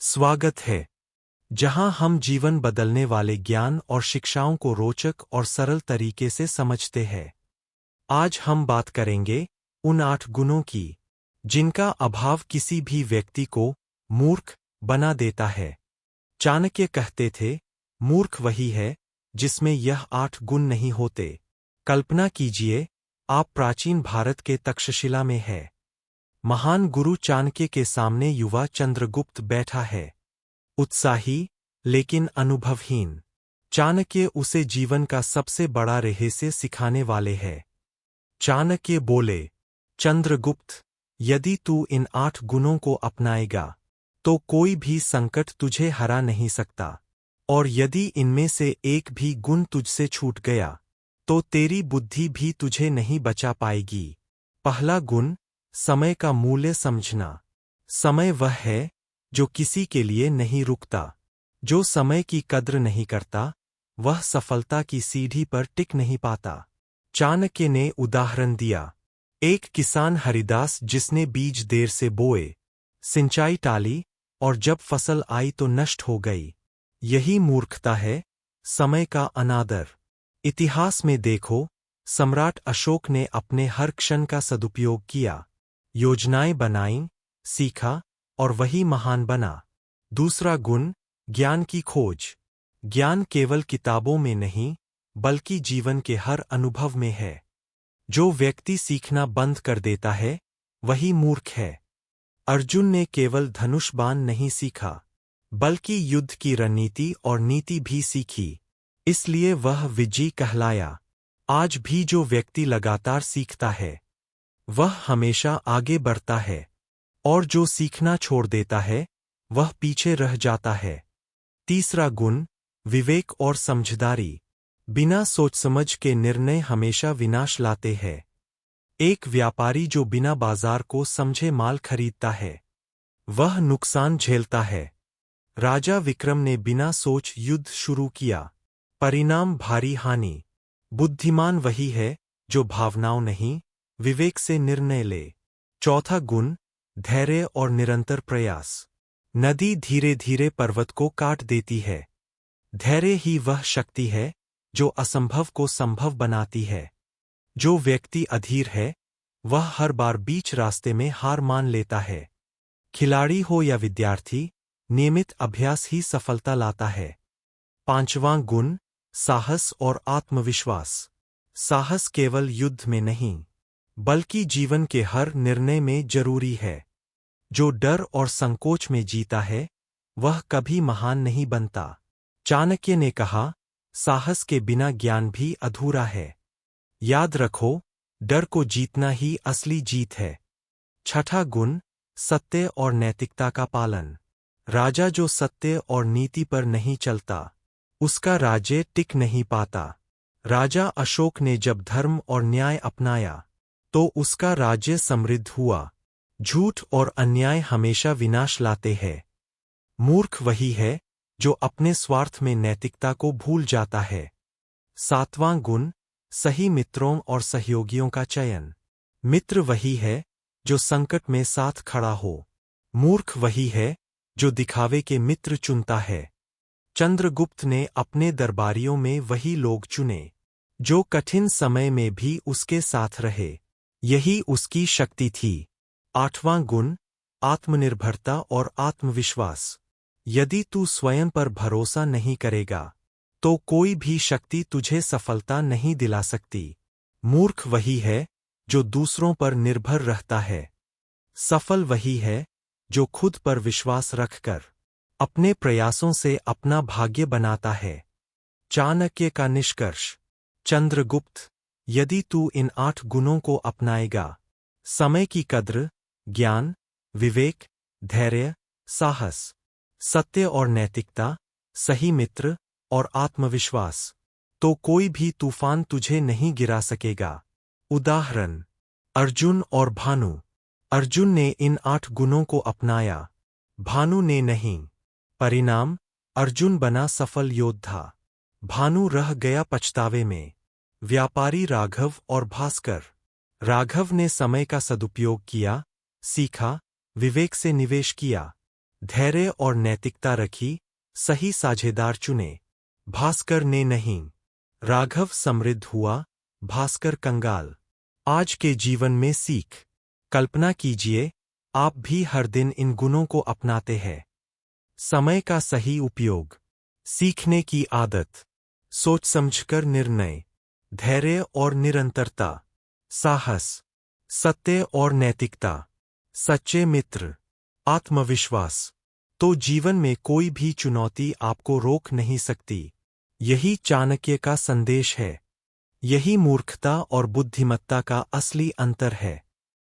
स्वागत है, जहां हम जीवन बदलने वाले ज्ञान और शिक्षाओं को रोचक और सरल तरीके से समझते हैं। आज हम बात करेंगे उन 8 गुणों की, जिनका अभाव किसी भी व्यक्ति को मूर्ख बना देता है। चाणक्य कहते थे, मूर्ख वही है जिसमें यह 8 गुण नहीं होते। कल्पना कीजिए, आप प्राचीन भारत के तक्षशिला में हैं। महान गुरु चाणक्य के सामने युवा चंद्रगुप्त बैठा है, उत्साही लेकिन अनुभवहीन। चाणक्य उसे जीवन का सबसे बड़ा रहस्य सिखाने वाले हैं। चाणक्य बोले, चंद्रगुप्त, यदि तू इन 8 गुणों को अपनाएगा तो कोई भी संकट तुझे हरा नहीं सकता, और यदि इनमें से एक भी गुण तुझसे छूट गया तो तेरी बुद्धि भी तुझे नहीं बचा पाएगी। पहला गुण, समय का मूल्य समझना। समय वह है जो किसी के लिए नहीं रुकता। जो समय की कद्र नहीं करता, वह सफलता की सीढ़ी पर टिक नहीं पाता। चाणक्य ने उदाहरण दिया, एक किसान हरिदास जिसने बीज देर से बोए, सिंचाई टाली और जब फसल आई तो नष्ट हो गई। यही मूर्खता है, समय का अनादर। इतिहास में देखो, सम्राट अशोक ने अपने हर क्षण का सदुपयोग किया, योजनाएं बनाईं, सीखा और वही महान बना। दूसरा गुण, ज्ञान की खोज। ज्ञान केवल किताबों में नहीं, बल्कि जीवन के हर अनुभव में है। जो व्यक्ति सीखना बंद कर देता है, वही मूर्ख है। अर्जुन ने केवल धनुष बाण नहीं सीखा, बल्कि युद्ध की रणनीति और नीति भी सीखी, इसलिए वह विजयी कहलाया। आज भी जो व्यक्ति लगातार सीखता है, वह हमेशा आगे बढ़ता है, और जो सीखना छोड़ देता है, वह पीछे रह जाता है। तीसरा गुण, विवेक और समझदारी। बिना सोच समझ के निर्णय हमेशा विनाश लाते हैं। एक व्यापारी जो बिना बाजार को समझे माल खरीदता है, वह नुकसान झेलता है। राजा विक्रम ने बिना सोच युद्ध शुरू किया, परिणाम भारी हानि। बुद्धिमान वही है जो भावनाओं नहीं, विवेक से निर्णय ले। चौथा गुण, धैर्य और निरंतर प्रयास। नदी धीरे धीरे पर्वत को काट देती है। धैर्य ही वह शक्ति है जो असंभव को संभव बनाती है। जो व्यक्ति अधीर है, वह हर बार बीच रास्ते में हार मान लेता है। खिलाड़ी हो या विद्यार्थी, नियमित अभ्यास ही सफलता लाता है। पांचवां गुण, साहस और आत्मविश्वास। साहस केवल युद्ध में नहीं, बल्कि जीवन के हर निर्णय में जरूरी है। जो डर और संकोच में जीता है, वह कभी महान नहीं बनता। चाणक्य ने कहा, साहस के बिना ज्ञान भी अधूरा है। याद रखो, डर को जीतना ही असली जीत है। छठा गुण, सत्य और नैतिकता का पालन। राजा जो सत्य और नीति पर नहीं चलता, उसका राज्य टिक नहीं पाता। राजा अशोक ने जब धर्म और न्याय अपनाया, तो उसका राज्य समृद्ध हुआ। झूठ और अन्याय हमेशा विनाश लाते हैं। मूर्ख वही है जो अपने स्वार्थ में नैतिकता को भूल जाता है। सातवां गुण, सही मित्रों और सहयोगियों का चयन। मित्र वही है जो संकट में साथ खड़ा हो। मूर्ख वही है जो दिखावे के मित्र चुनता है। चंद्रगुप्त ने अपने दरबारियों में वही लोग चुने, जो कठिन समय में भी उसके साथ रहे। यही उसकी शक्ति थी। आठवां गुण, आत्मनिर्भरता और आत्मविश्वास। यदि तू स्वयं पर भरोसा नहीं करेगा, तो कोई भी शक्ति तुझे सफलता नहीं दिला सकती। मूर्ख वही है जो दूसरों पर निर्भर रहता है। सफल वही है जो खुद पर विश्वास रखकर अपने प्रयासों से अपना भाग्य बनाता है। चाणक्य का निष्कर्ष, चंद्रगुप्त, यदि तू इन 8 गुणों को अपनाएगा, समय की कद्र, ज्ञान, विवेक, धैर्य, साहस, सत्य और नैतिकता, सही मित्र और आत्मविश्वास, तो कोई भी तूफान तुझे नहीं गिरा सकेगा। उदाहरण, अर्जुन और भानु। अर्जुन ने इन 8 गुणों को अपनाया, भानु ने नहीं। परिणाम, अर्जुन बना सफल योद्धा, भानु रह गया पछतावे में। व्यापारी राघव और भास्कर। राघव ने समय का सदुपयोग किया, सीखा, विवेक से निवेश किया। धैर्य और नैतिकता रखी, सही साझेदार चुने। भास्कर ने नहीं। राघव समृद्ध हुआ, भास्कर कंगाल। आज के जीवन में सीख। कल्पना कीजिए, आप भी हर दिन इन गुणों को अपनाते हैं। समय का सही उपयोग, सीखने की आदत, सोच समझकर निर्णय, धैर्य और निरंतरता, साहस, सत्य और नैतिकता, सच्चे मित्र, आत्मविश्वास। तो जीवन में कोई भी चुनौती आपको रोक नहीं सकती। यही चाणक्य का संदेश है। यही मूर्खता और बुद्धिमत्ता का असली अंतर है।